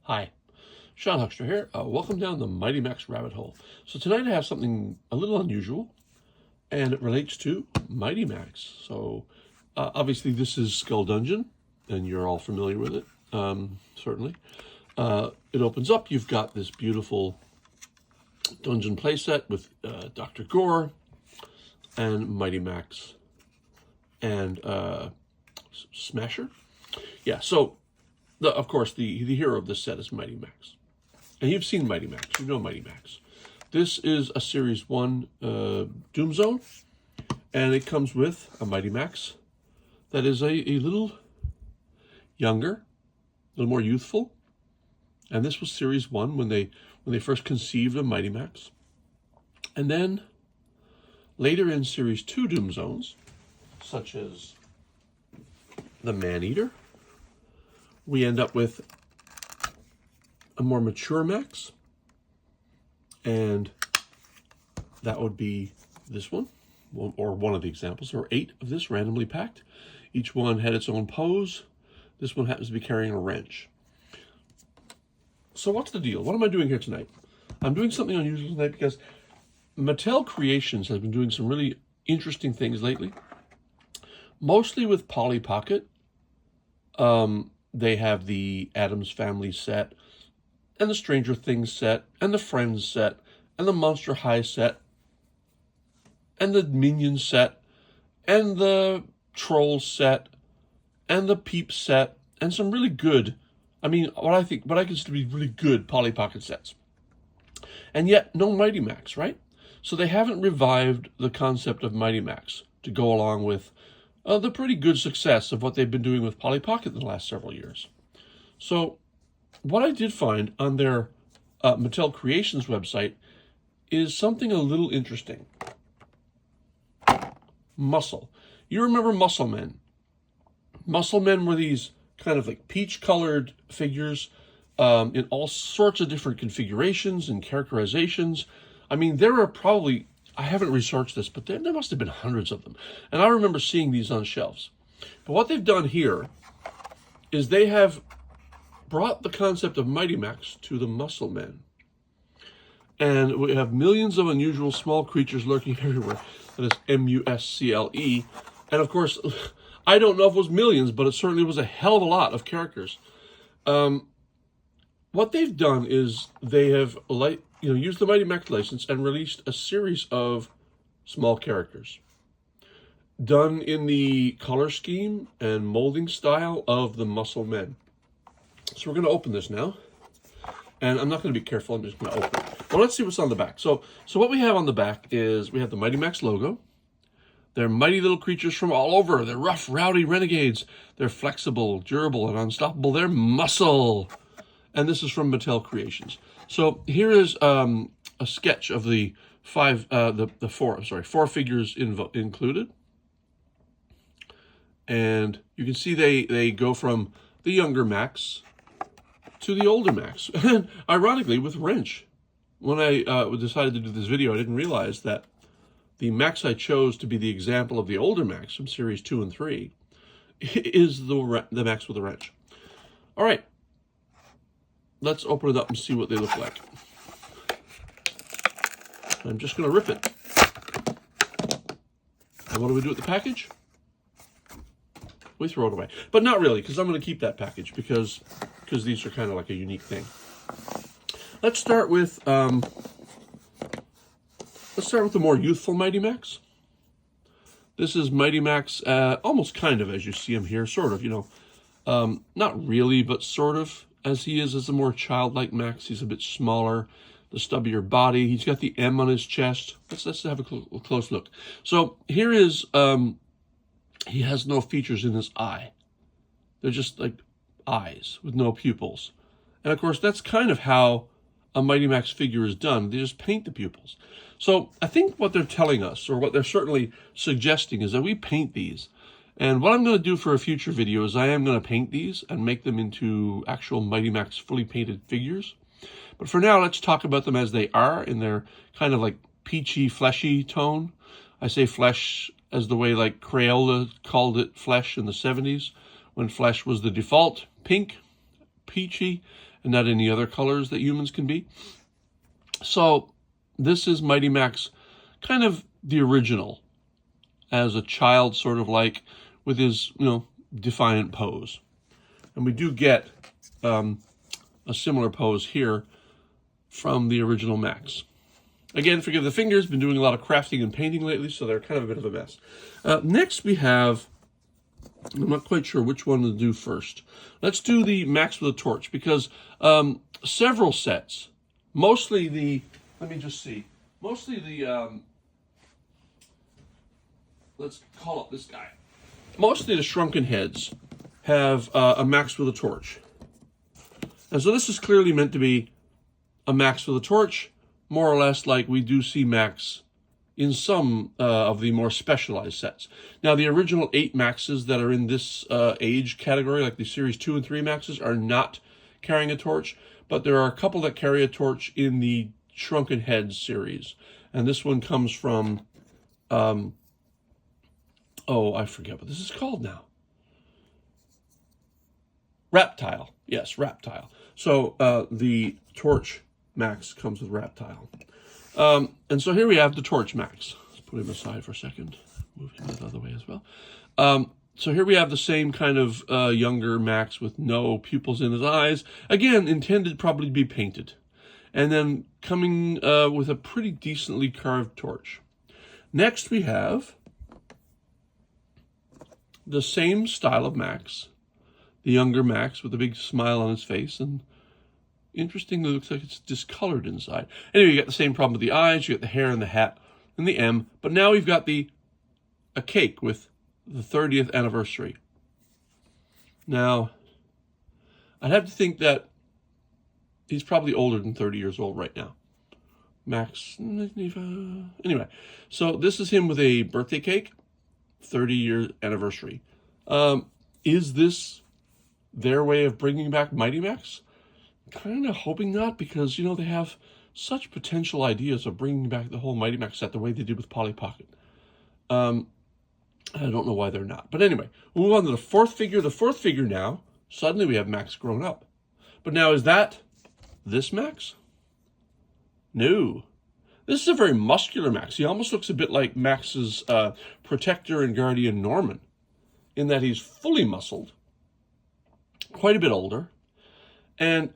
Hi, Sean Huckster here. Welcome down the Mighty Max rabbit hole. So tonight I have something a little unusual, and it relates to Mighty Max. So obviously this is Skull Dungeon, and you're all familiar with it, certainly. It opens up, you've got this beautiful dungeon playset with Dr. Gore and Mighty Max and Smasher. Yeah, so of course, the hero of this set is Mighty Max. And you've seen Mighty Max. You know Mighty Max. This is a Series 1 Doom Zone. And it comes with a Mighty Max that is a little younger, a little more youthful. And this was Series 1 when they first conceived of Mighty Max. And then later in Series 2 Doom Zones, such as the Man-Eater, we end up with a more mature Max, and that would be this one, or one of the examples. There were 8 of this randomly packed. Each one had its own pose. This one happens to be carrying a wrench. So what's the deal? What am I doing here tonight? I'm doing something unusual tonight because Mattel Creations has been doing some really interesting things lately, mostly with Polly Pocket. They have the Addams Family set, and the Stranger Things set, and the Friends set, and the Monster High set, and the Minions set, and the Trolls set, and the Peeps set, and some really good, what I consider to be really good Polly Pocket sets. And yet, no Mighty Max, right? So they haven't revived the concept of Mighty Max to go along with the pretty good success of what they've been doing with Polly Pocket in the last several years. So what I did find on their Mattel Creations website is something a little interesting. Muscle. You remember Muscle Men? Muscle Men were these kind of like peach-colored figures in all sorts of different configurations and characterizations. There are probably, I haven't researched this, but there must have been hundreds of them. And I remember seeing these on shelves. But what they've done here is they have brought the concept of Mighty Max to the Muscle Men. And we have millions of unusual small creatures lurking everywhere. That is M-U-S-C-L-E. And of course, I don't know if it was millions, but it certainly was a hell of a lot of characters. What they've done is they have used the Mighty Max license and released a series of small characters done in the color scheme and molding style of the Muscle Men. So we're going to open this now, and I'm not going to be careful. I'm just going to open it. Well, let's see what's on the back. So what we have on the back is we have the Mighty Max logo. They're mighty little creatures from all over. They're rough, rowdy renegades. They're flexible, durable, and unstoppable. They're muscle. And this is from Mattel Creations. So here is a sketch of the four figures included. And you can see they go from the younger Max to the older Max. And ironically, with wrench. When I decided to do this video, I didn't realize that the Max I chose to be the example of the older Max from Series 2 and 3 is the Max with a wrench. All right. Let's open it up and see what they look like. I'm just going to rip it. And what do we do with the package? We throw it away. But not really, because I'm going to keep that package because these are kind of like a unique thing. Let's start with the more youthful Mighty Max. This is Mighty Max, almost kind of as you see him here, sort of, not really, but sort of. As he is as a more childlike Max. He's a bit smaller, the stubbier body. He's got the M on his chest. Let's have a close look. So here is, he has no features in his eye. They're just like eyes with no pupils. And of course, that's kind of how a Mighty Max figure is done. They just paint the pupils. So I think what they're telling us, or what they're certainly suggesting, is that we paint these. And what I'm going to do for a future video is I am going to paint these and make them into actual Mighty Max fully painted figures. But for now, let's talk about them as they are in their kind of like peachy, fleshy tone. I say flesh as the way like Crayola called it flesh in the 70s, when flesh was the default, pink, peachy, and not any other colors that humans can be. So this is Mighty Max, kind of the original, as a child, sort of like, with his, defiant pose. And we do get a similar pose here from the original Max. Again, forgive the fingers, been doing a lot of crafting and painting lately, so they're kind of a bit of a mess. Next we have, I'm not quite sure which one to do first. Let's do the Max with a torch, because several sets, mostly the, let's call up this guy. Mostly the shrunken heads have a Max with a torch. And so this is clearly meant to be a Max with a torch, more or less like we do see Max in some of the more specialized sets. Now, the original 8 Maxes that are in this age category, like the Series 2 and 3 Maxes, are not carrying a torch, but there are a couple that carry a torch in the Shrunken Heads series. And this one comes from, I forget what this is called now. Reptile. Yes, Reptile. So the Torch Max comes with Reptile. And so here we have the Torch Max. Let's put him aside for a second. Move him the other way as well. So here we have the same kind of younger Max with no pupils in his eyes. Again, intended probably to be painted. And then coming with a pretty decently carved torch. Next we have the same style of Max. The younger Max with a big smile on his face, and interestingly, it looks like it's discolored inside. Anyway, you got the same problem with the eyes, you got the hair and the hat and the M, but now we've got a cake with the 30th anniversary. Now, I'd have to think that he's probably older than 30 years old right now. Max, anyway, so this is him with a birthday cake, 30-year anniversary. Is this their way of bringing back Mighty Max? Kind of hoping not, because, they have such potential ideas of bringing back the whole Mighty Max set the way they did with Polly Pocket. I don't know why they're not. But anyway, we'll move on to the fourth figure. The fourth figure now, suddenly we have Max grown up. But now, is that this Max? No. This is a very muscular Max. He almost looks a bit like Max's protector and guardian Norman, in that he's fully muscled, quite a bit older. And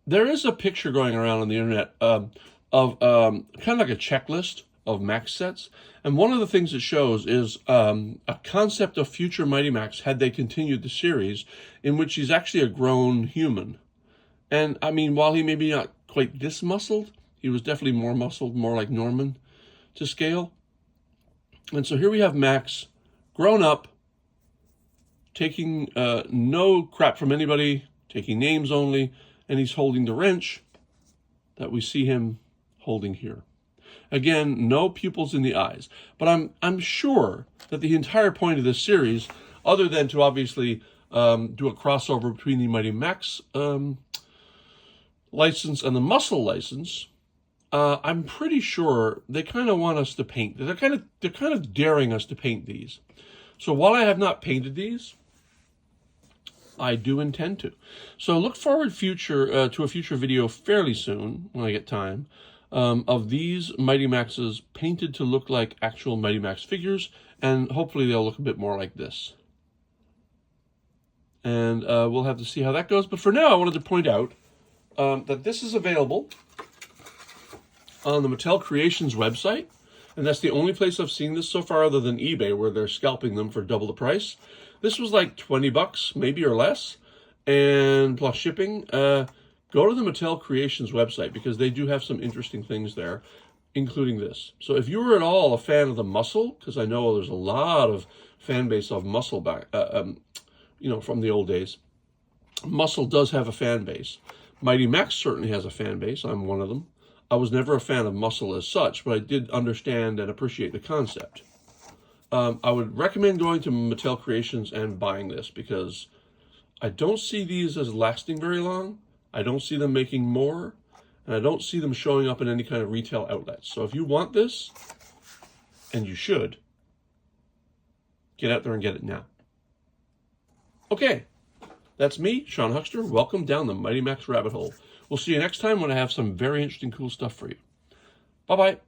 there is a picture going around on the internet of kind of like a checklist of Max sets. And one of the things it shows is a concept of future Mighty Max had they continued the series, in which he's actually a grown human. And I mean, while he may be not quite this muscled, he was definitely more muscled, more like Norman to scale. And so here we have Max grown up, taking no crap from anybody, taking names only, and he's holding the wrench that we see him holding here. Again, no pupils in the eyes. But I'm sure that the entire point of this series, other than to obviously do a crossover between the Mighty Max license and the Muscle license, I'm pretty sure they kind of want us to paint. They're kind of daring us to paint these. So while I have not painted these, I do intend to. So look forward to a future video fairly soon, when I get time, of these Mighty Maxes painted to look like actual Mighty Max figures, and hopefully they'll look a bit more like this. And we'll have to see how that goes. But for now, I wanted to point out that this is available on the Mattel Creations website. And that's the only place I've seen this so far, other than eBay, where they're scalping them for double the price. This was like 20 bucks, maybe, or less, and plus shipping. Go to the Mattel Creations website, because they do have some interesting things there, including this. So if you were at all a fan of the Muscle, because I know there's a lot of fan base of Muscle back, from the old days. Muscle does have a fan base. Mighty Max certainly has a fan base. I'm one of them. I was never a fan of Muscle as such, but I did understand and appreciate the concept. I would recommend going to Mattel Creations and buying this, because I don't see these as lasting very long. I don't see them making more, and I don't see them showing up in any kind of retail outlets. So if you want this, and you should, get out there and get it now. Okay, That's me, Sean Huckster. Welcome down the Mighty Max rabbit hole. We'll see you next time when I have some very interesting, cool stuff for you. Bye-bye.